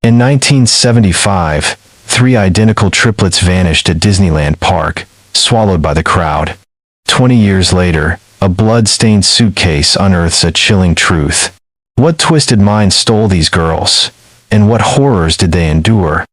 In 1975, three identical triplets vanished at Disneyland Park, swallowed by the crowd. 20 years later, a blood-stained suitcase unearths a chilling truth. What twisted mind stole these girls? And what horrors did they endure?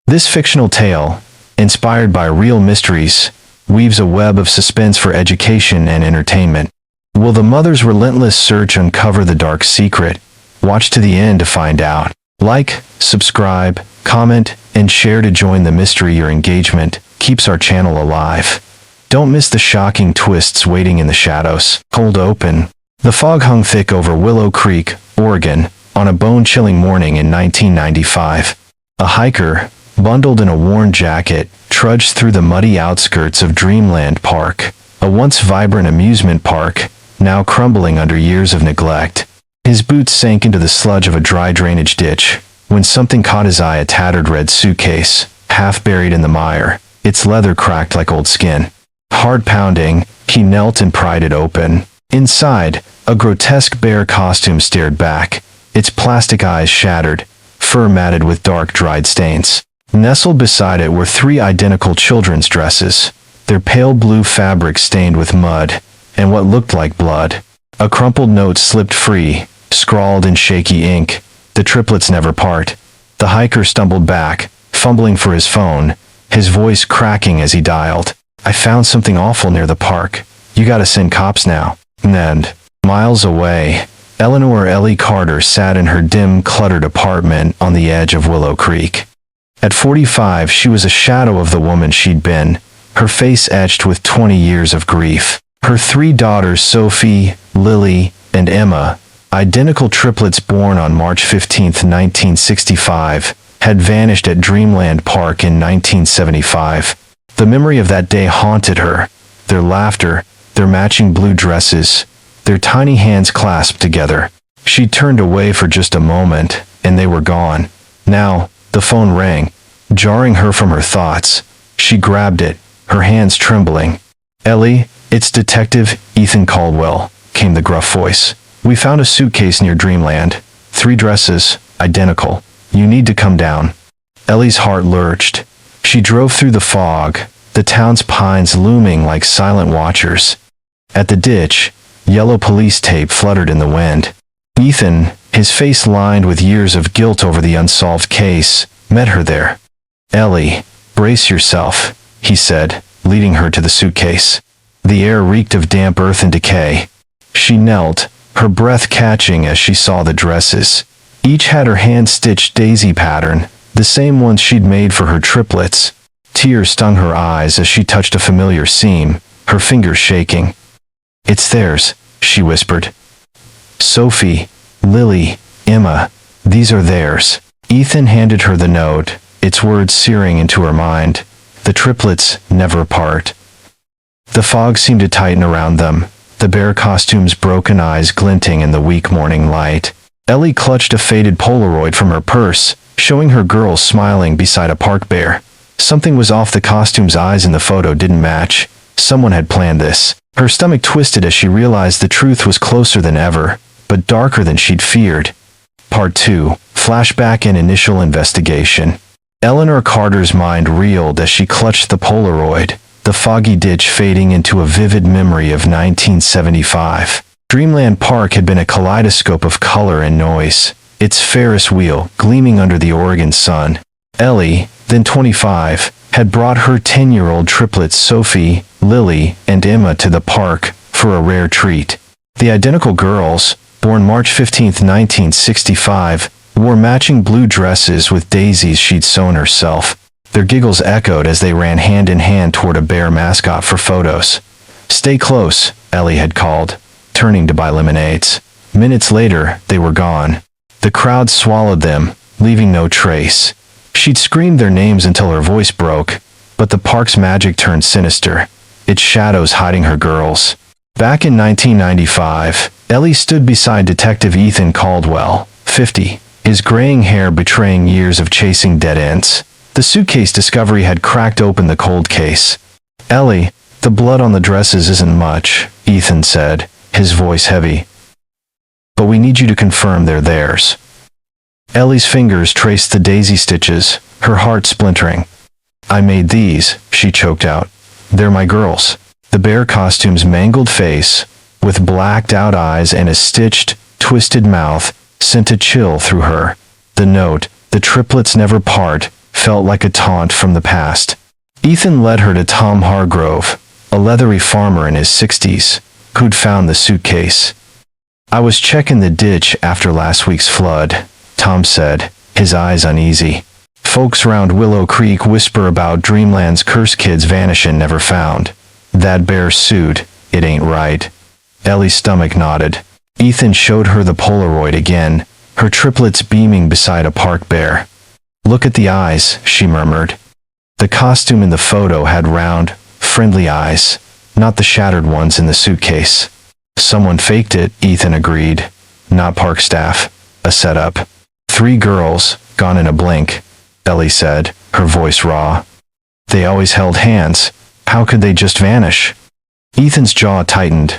This fictional tale, inspired by real mysteries, weaves a web of suspense for education and entertainment. Will the mother's relentless search uncover the dark secret? Watch to the end to find out. Like, subscribe, comment, and share to join the mystery. Your engagement keeps our channel alive. Don't miss the shocking twists waiting in the shadows. Cold open. The fog hung thick over Willow Creek, Oregon, on a bone-chilling morning in 1995. A hiker, bundled in a worn jacket, trudged through the muddy outskirts of Dreamland Park, a once vibrant amusement park, now crumbling under years of neglect. His boots sank into the sludge of a dry drainage ditch, when something caught his eye: a tattered red suitcase, half buried in the mire, its leather cracked like old skin. Hard pounding, he knelt and pried it open. Inside, a grotesque bear costume stared back, its plastic eyes shattered, fur matted with dark dried stains. Nestled beside it were three identical children's dresses, their pale blue fabric stained with mud, and what looked like blood. A crumpled note slipped free, scrawled in shaky ink: "The triplets never part." The hiker stumbled back, fumbling for his phone, his voice cracking as he dialed. "I found something awful near the park. You gotta send cops now." And miles away, Eleanor Ellie Carter sat in her dim, cluttered apartment on the edge of Willow Creek. At 45, she was a shadow of the woman she'd been, her face etched with 20 years of grief. Her three daughters, Sophie, Lily, and Emma, identical triplets born on March 15, 1965, had vanished at Dreamland Park in 1975. The memory of that day haunted her, their laughter, their matching blue dresses, their tiny hands clasped together. She turned away for just a moment, and they were gone. Now, the phone rang, jarring her from her thoughts. She grabbed it, her hands trembling. "Ellie, it's Detective Ethan Caldwell," came the gruff voice. "We found a suitcase near Dreamland. 3 dresses, identical. You need to come down." Ellie's heart lurched. She drove through the fog, the town's pines looming like silent watchers. At the ditch, yellow police tape fluttered in the wind. Ethan, his face lined with years of guilt over the unsolved case, met her there. "Ellie, brace yourself," he said, leading her to the suitcase. The air reeked of damp earth and decay. She knelt, her breath catching as she saw the dresses. Each had her hand-stitched daisy pattern, the same ones she'd made for her triplets. Tears stung her eyes as she touched a familiar seam, her fingers shaking. "It's theirs," she whispered. "Sophie, Lily, Emma, these are theirs." Ethan handed her the note, its words searing into her mind. "The triplets never part." The fog seemed to tighten around them, the bear costume's broken eyes glinting in the weak morning light. Ellie clutched a faded Polaroid from her purse, showing her girls smiling beside a park bear. Something was off. The costume's eyes in the photo didn't match. Someone had planned this. Her stomach twisted as she realized the truth was closer than ever, but darker than she'd feared. Part 2. Flashback and Initial Investigation. Eleanor Carter's mind reeled as she clutched the Polaroid, the foggy ditch fading into a vivid memory of 1975. Dreamland Park had been a kaleidoscope of color and noise, its Ferris wheel gleaming under the Oregon sun. Ellie, then 25, had brought her 10-year-old triplets Sophie, Lily, and Emma to the park for a rare treat. The identical girls, born March 15, 1965, wore matching blue dresses with daisies she'd sewn herself. Their giggles echoed as they ran hand in hand toward a bear mascot for photos. "Stay close," Ellie had called, turning to buy lemonades. Minutes later, they were gone. The crowd swallowed them, leaving no trace. She'd screamed their names until her voice broke, but the park's magic turned sinister, its shadows hiding her girls. Back in 1995, Ellie stood beside Detective Ethan Caldwell, 50, his graying hair betraying years of chasing dead ends. The suitcase discovery had cracked open the cold case. "Ellie, the blood on the dresses isn't much," Ethan said, his voice heavy. "But we need you to confirm they're theirs." Ellie's fingers traced the daisy stitches, her heart splintering. I made these, she choked out. They're my girls. The bear costume's mangled face, with blacked-out eyes and a stitched, twisted mouth, sent a chill through her. The note, "The triplets never part," felt like a taunt from the past. Ethan led her to Tom Hargrove, a leathery farmer in his 60s, who'd found the suitcase. "I was checking the ditch after last week's flood," Tom said, his eyes uneasy. "Folks round Willow Creek whisper about Dreamland's cursed kids vanishin' never found. That bear suit, it ain't right." Ellie's stomach nodded. Ethan showed her the Polaroid again, her triplets beaming beside a park bear. "Look at the eyes," she murmured. The costume in the photo had round, friendly eyes, not the shattered ones in the suitcase. "Someone faked it," Ethan agreed. "Not park staff. A setup." "3 girls, gone in a blink," Ellie said, her voice raw. "They always held hands. How could they just vanish?" Ethan's jaw tightened.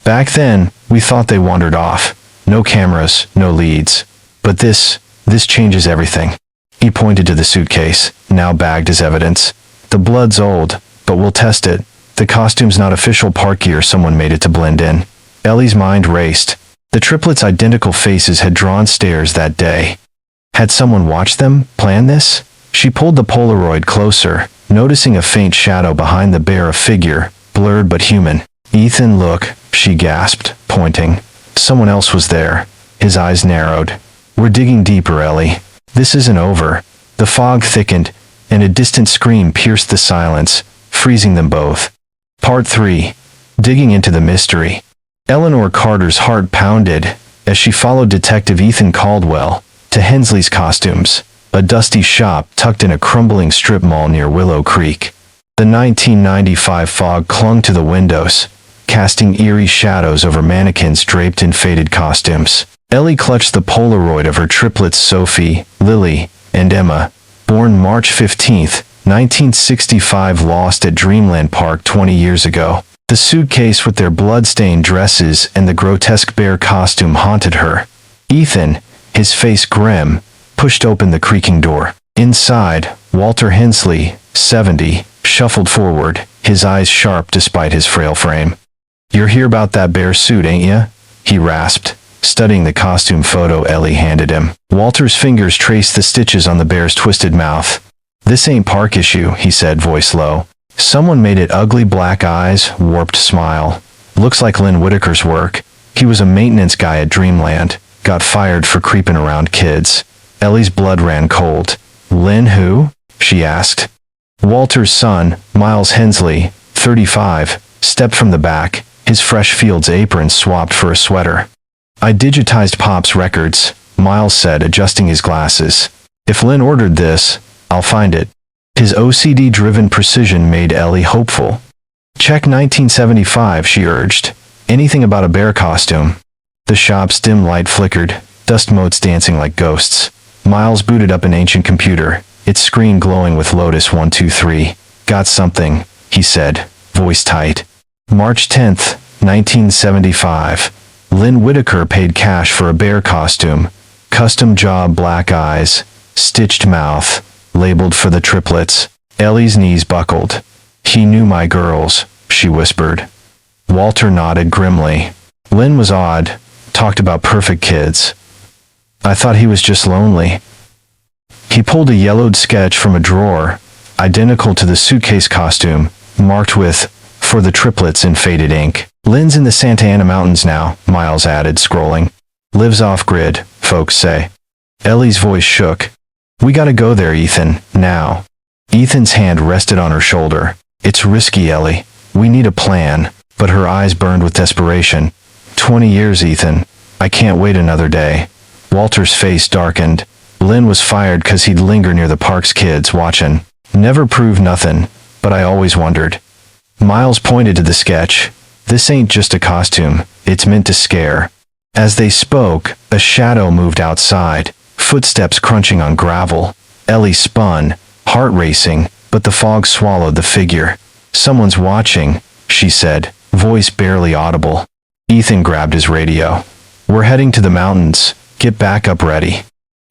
"Back then, we thought they wandered off. No cameras, no leads. But this changes everything." He pointed to the suitcase, now bagged as evidence. "The blood's old, but we'll test it. The costume's not official park gear, someone made it to blend in." Ellie's mind raced. The triplets' identical faces had drawn stares that day. Had someone watched them, planned this? She pulled the Polaroid closer, noticing a faint shadow behind the bear, a figure, blurred but human. "Ethan, look," she gasped, pointing. Someone else was there. His eyes narrowed. "We're digging deeper, Ellie. This isn't over." The fog thickened, and a distant scream pierced the silence, freezing them both. Part 3. Digging into the mystery. Eleanor Carter's heart pounded as she followed Detective Ethan Caldwell to Hensley's Costumes, a dusty shop tucked in a crumbling strip mall near Willow Creek. The 1995 fog clung to the windows, casting eerie shadows over mannequins draped in faded costumes. Ellie clutched the Polaroid of her triplets Sophie, Lily, and Emma, born March 15, 1965, lost at Dreamland Park 20 years ago. The suitcase with their blood-stained dresses and the grotesque bear costume haunted her. Ethan, his face grim, pushed open the creaking door. Inside, Walter Hensley, 70, shuffled forward, his eyes sharp despite his frail frame. "You're here about that bear suit, ain't ya?" he rasped, studying the costume photo Ellie handed him. Walter's fingers traced the stitches on the bear's twisted mouth. "This ain't park issue," he said, voice low. "Someone made it. Ugly black eyes, warped smile. Looks like Lynn Whitaker's work. He was a maintenance guy at Dreamland. Got fired for creeping around kids." Ellie's blood ran cold. "Lynn who?" she asked. Walter's son, Miles Hensley, 35, stepped from the back, his fresh fields apron swapped for a sweater. "I digitized Pop's records," Miles said, adjusting his glasses. "If Lynn ordered this, I'll find it." His OCD-driven precision made Ellie hopeful. "Check 1975, she urged. "Anything about a bear costume?" The shop's dim light flickered, dust motes dancing like ghosts. Miles booted up an ancient computer, its screen glowing with Lotus 123. "Got something," he said, voice tight. March 10, 1975. Lynn Whitaker paid cash for a bear costume. Custom job, black eyes, stitched mouth, labeled for the triplets. Ellie's knees buckled. "He knew my girls," she whispered. Walter nodded grimly. "Lynn was odd, talked about perfect kids. I thought he was just lonely." He pulled a yellowed sketch from a drawer, identical to the suitcase costume, marked with, "For the triplets" in faded ink. "Lynn's in the Santa Ana Mountains now," Miles added, scrolling. "Lives off-grid, folks say." Ellie's voice shook. "We gotta go there, Ethan, now." Ethan's hand rested on her shoulder. "It's risky, Ellie. We need a plan." But her eyes burned with desperation. 20 years, Ethan. I can't wait another day." Walter's face darkened. "Lynn was fired 'cause he'd linger near the park's kids, watchin'. Never proved nothin', but I always wondered." Miles pointed to the sketch. "This ain't just a costume. It's meant to scare." As they spoke, a shadow moved outside, footsteps crunching on gravel. Ellie spun, heart racing, but the fog swallowed the figure. "Someone's watching," she said, voice barely audible. Ethan grabbed his radio. "We're heading to the mountains. Get backup ready."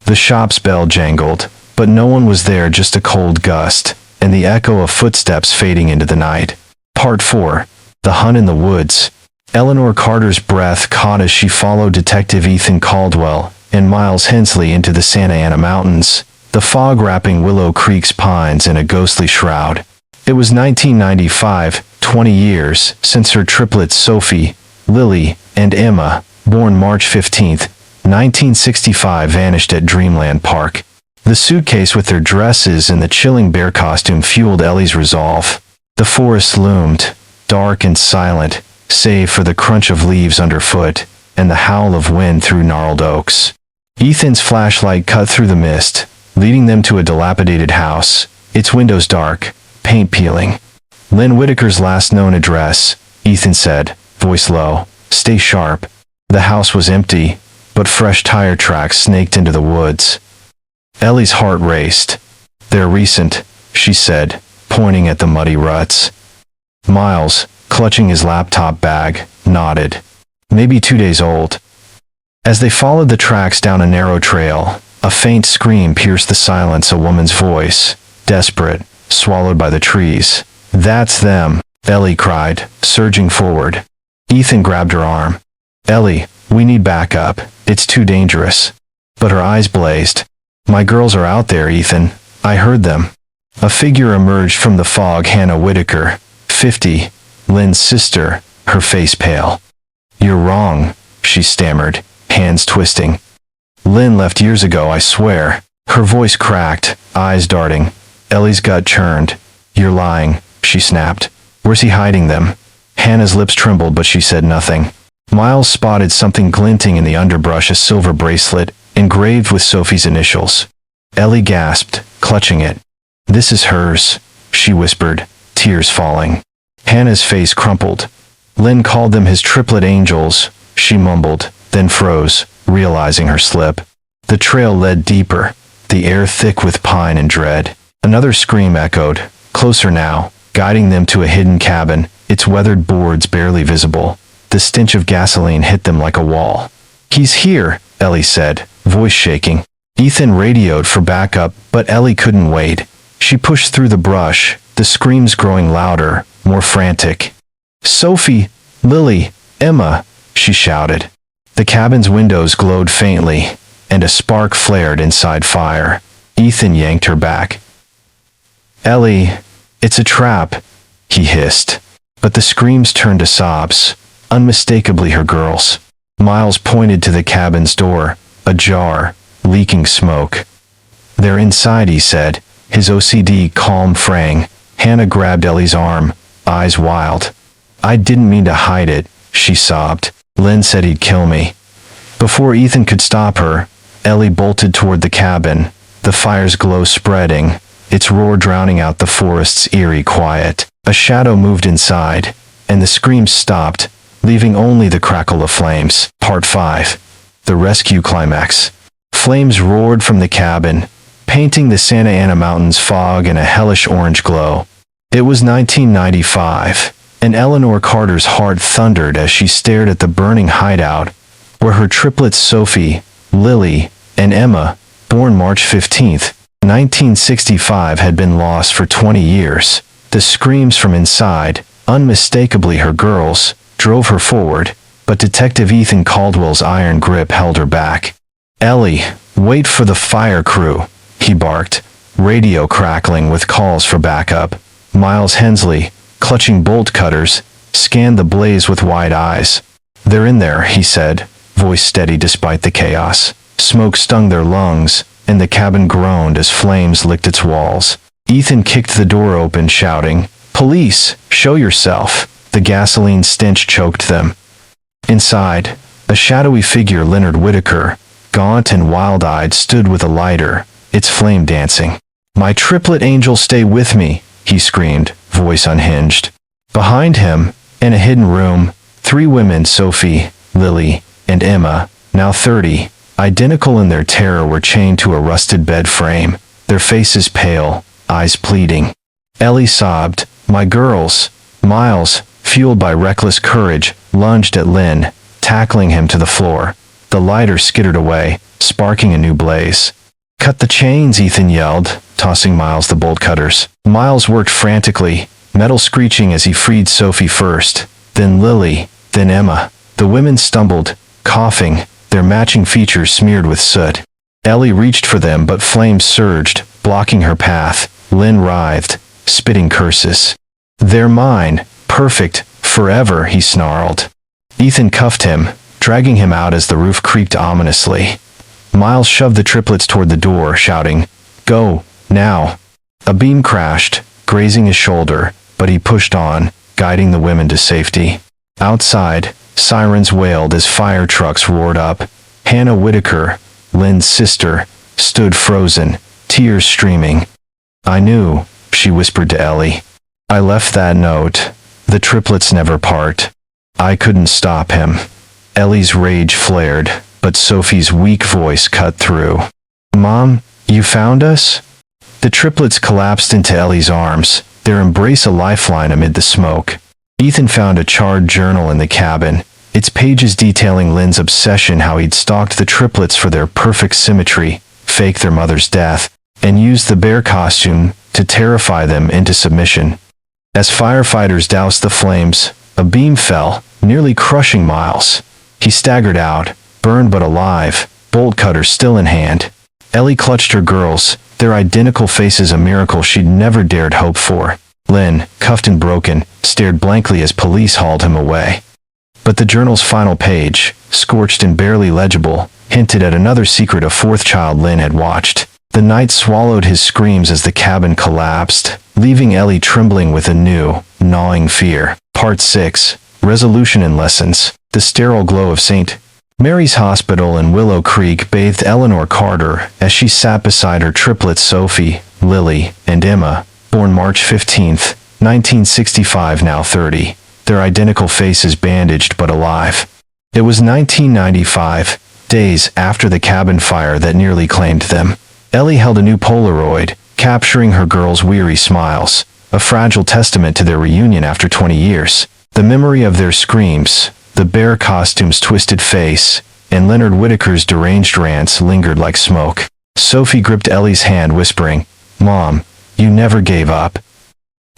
The shop's bell jangled, but no one was there, just a cold gust, and the echo of footsteps fading into the night. Part 4. The Hunt in the Woods. Eleanor Carter's breath caught as she followed Detective Ethan Caldwell and Miles Hensley into the Santa Ana Mountains, the fog wrapping Willow Creek's pines in a ghostly shroud. It was 1995, 20 years since her triplets Sophie, Lily, and Emma, born March 15, 1965, vanished at Dreamland Park. The suitcase with their dresses and the chilling bear costume fueled Ellie's resolve. The forest loomed, dark and silent, save for the crunch of leaves underfoot and the howl of wind through gnarled oaks. Ethan's flashlight cut through the mist, leading them to a dilapidated house, its windows dark, paint peeling. Lynn Whitaker's last known address, Ethan said, voice low. Stay sharp. The house was empty, but fresh tire tracks snaked into the woods. Ellie's heart raced. They're recent, she said, pointing at the muddy ruts. Miles, clutching his laptop bag, nodded. Maybe 2 days old. As they followed the tracks down a narrow trail, a faint scream pierced the silence, a woman's voice, desperate, swallowed by the trees. That's them, Ellie cried, surging forward. Ethan grabbed her arm. Ellie, we need backup. It's too dangerous. But her eyes blazed. My girls are out there, Ethan. I heard them. A figure emerged from the fog. Hannah Whitaker, 50, Lynn's sister, her face pale. You're wrong, she stammered, hands twisting. Lynn left years ago, I swear. Her voice cracked, eyes darting. Ellie's gut churned. You're lying, she snapped. Where's he hiding them? Hannah's lips trembled, but she said nothing. Miles spotted something glinting in the underbrush, a silver bracelet, engraved with Sophie's initials. Ellie gasped, clutching it. This is hers, she whispered, tears falling. Hannah's face crumpled. Lynn called them his triplet angels, she mumbled, then froze, realizing her slip. The trail led deeper, the air thick with pine and dread. Another scream echoed, closer now, guiding them to a hidden cabin, its weathered boards barely visible. The stench of gasoline hit them like a wall. He's here, Ellie said, voice shaking. Ethan radioed for backup, but Ellie couldn't wait. She pushed through the brush, the screams growing louder, more frantic. Sophie, Lily, Emma, she shouted. The cabin's windows glowed faintly, and a spark flared inside fire. Ethan yanked her back. Ellie, it's a trap, he hissed. But the screams turned to sobs, unmistakably her girls. Miles pointed to the cabin's door, ajar, leaking smoke. They're inside, he said, his OCD calm fraying. Hannah grabbed Ellie's arm, eyes wild. I didn't mean to hide it, she sobbed. Lynn said he'd kill me. Before Ethan could stop her, Ellie bolted toward the cabin, the fire's glow spreading, its roar drowning out the forest's eerie quiet. A shadow moved inside, and the screams stopped, leaving only the crackle of flames. Part 5. The Rescue Climax. Flames roared from the cabin, painting the Santa Ana Mountains fog in a hellish orange glow. It was 1995, and Eleanor Carter's heart thundered as she stared at the burning hideout, where her triplets Sophie, Lily, and Emma, born March 15, 1965, had been lost for 20 years. The screams from inside, unmistakably her girls, drove her forward, but Detective Ethan Caldwell's iron grip held her back. Ellie, wait for the fire crew, he barked, radio crackling with calls for backup. Miles Hensley, clutching bolt cutters, scanned the blaze with wide eyes. They're in there, he said, voice steady despite the chaos. Smoke stung their lungs, and the cabin groaned as flames licked its walls. Ethan kicked the door open, shouting, Police, show yourself. The gasoline stench choked them. Inside, a shadowy figure, Lynn Whitaker, gaunt and wild-eyed, stood with a lighter, its flame dancing. My triplet angels, stay with me, he screamed, voice unhinged. Behind him, in a hidden room, 3 women, Sophie, Lily, and Emma, now 30, identical in their terror, were chained to a rusted bed frame, their faces pale, eyes pleading. Ellie sobbed, my girls. Miles, fueled by reckless courage, lunged at Lynn, tackling him to the floor. The lighter skittered away, sparking a new blaze. Cut the chains, Ethan yelled, tossing Miles the bolt cutters. Miles worked frantically, metal screeching as he freed Sophie first, then Lily, then Emma. The women stumbled, coughing, their matching features smeared with soot. Ellie reached for them, but flames surged, blocking her path. Lynn writhed, spitting curses. They're mine, perfect, forever, he snarled. Ethan cuffed him, dragging him out as the roof creaked ominously. Miles shoved the triplets toward the door, shouting, "Go, now." A beam crashed, grazing his shoulder, but he pushed on, guiding the women to safety. Outside, sirens wailed as fire trucks roared up. Hannah Whitaker, Lynn's sister, stood frozen, tears streaming. "I knew," she whispered to Ellie. "I left that note. The triplets never part. I couldn't stop him." Ellie's rage flared, but Sophie's weak voice cut through. "Mom, you found us?" The triplets collapsed into Ellie's arms, their embrace a lifeline amid the smoke. Ethan found a charred journal in the cabin, its pages detailing Lynn's obsession, how he'd stalked the triplets for their perfect symmetry, faked their mother's death, and used the bear costume to terrify them into submission. As firefighters doused the flames, a beam fell, nearly crushing Miles. He staggered out, burned but alive, bolt cutter still in hand. Ellie clutched her girls, their identical faces a miracle she'd never dared hope for. Lynn, cuffed and broken, stared blankly as police hauled him away. But the journal's final page, scorched and barely legible, hinted at another secret, a fourth child Lynn had watched. The night swallowed his screams as the cabin collapsed, leaving Ellie trembling with a new, gnawing fear. Part 6. Resolution and Lessons. The sterile glow of St. Mary's Hospital in Willow Creek bathed Eleanor Carter as she sat beside her triplets Sophie, Lily, and Emma, born March 15, 1965, now 30, their identical faces bandaged but alive. It was 1995, days after the cabin fire that nearly claimed them. Ellie held a new Polaroid, capturing her girls' weary smiles, a fragile testament to their reunion after 20 years. The memory of their screams, the bear costume's twisted face, and Leonard Whitaker's deranged rants lingered like smoke. Sophie gripped Ellie's hand, whispering, "Mom, you never gave up."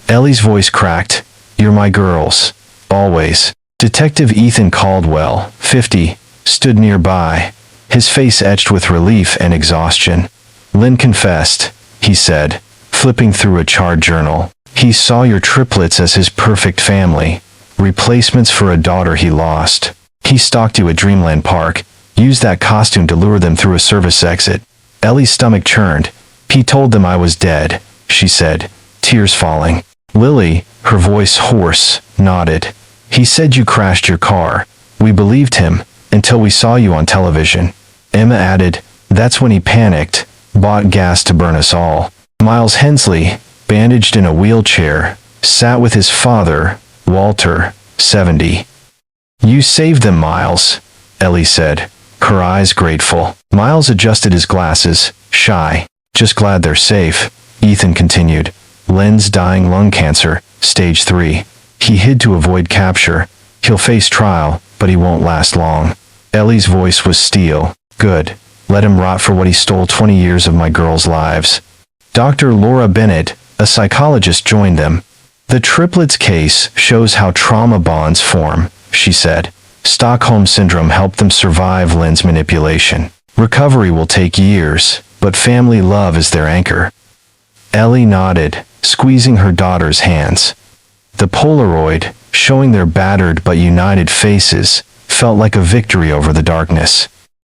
Ellie's voice cracked, "You're my girls. Always." Detective Ethan Caldwell, 50, stood nearby, his face etched with relief and exhaustion. "Lynn confessed," he said, flipping through a charred journal. "He saw your triplets as his perfect family, replacements for a daughter he lost. He stalked you at Dreamland Park, used that costume to lure them through a service exit." Ellie's stomach churned. "He told them I was dead," she said, tears falling. Lily, her voice hoarse, nodded. "He said you crashed your car. We believed him, until we saw you on television." Emma added, "That's when he panicked, bought gas to burn us all." Miles Hensley, bandaged in a wheelchair, sat with his father, Walter, 70. "You saved them, Miles," Ellie said, her eyes grateful. Miles adjusted his glasses, shy. "Just glad they're safe," Ethan continued. "Lynn's dying lung cancer, stage 3. He hid to avoid capture. He'll face trial, but he won't last long." Ellie's voice was steel. "Good. Let him rot for what he stole 20 years of my girls' lives." Dr. Laura Bennett, a psychologist, joined them. "The triplets case shows how trauma bonds form," she said. "Stockholm Syndrome helped them survive Lynn's manipulation. Recovery will take years, but family love is their anchor." Ellie nodded, squeezing her daughter's hands. The Polaroid, showing their battered but united faces, felt like a victory over the darkness.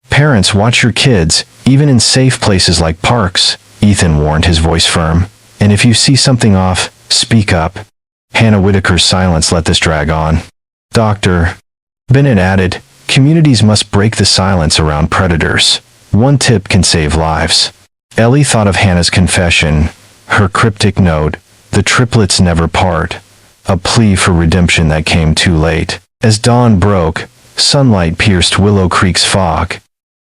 "Parents, watch your kids, even in safe places like parks," Ethan warned, his voice firm. "And if you see something off, speak up." Hannah Whitaker's silence let this drag on. "Dr. Bennett added, communities must break the silence around predators. One tip can save lives." Ellie thought of Hannah's confession, her cryptic note, "The triplets never part," a plea for redemption that came too late. As dawn broke, sunlight pierced Willow Creek's fog.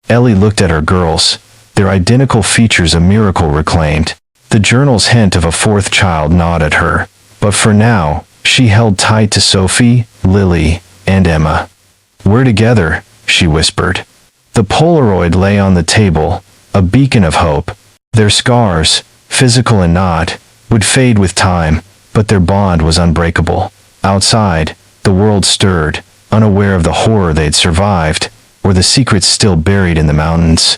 Ellie looked at her girls, their identical features a miracle reclaimed. The journal's hint of a fourth child gnawed at her, but for now, she held tight to Sophie, Lily, and Emma. "We're together," she whispered. The Polaroid lay on the table, a beacon of hope, Their scars, physical and not, would fade with time, but their bond was unbreakable. Outside, the world stirred, unaware of the horror they'd survived, or the secrets still buried in the mountains.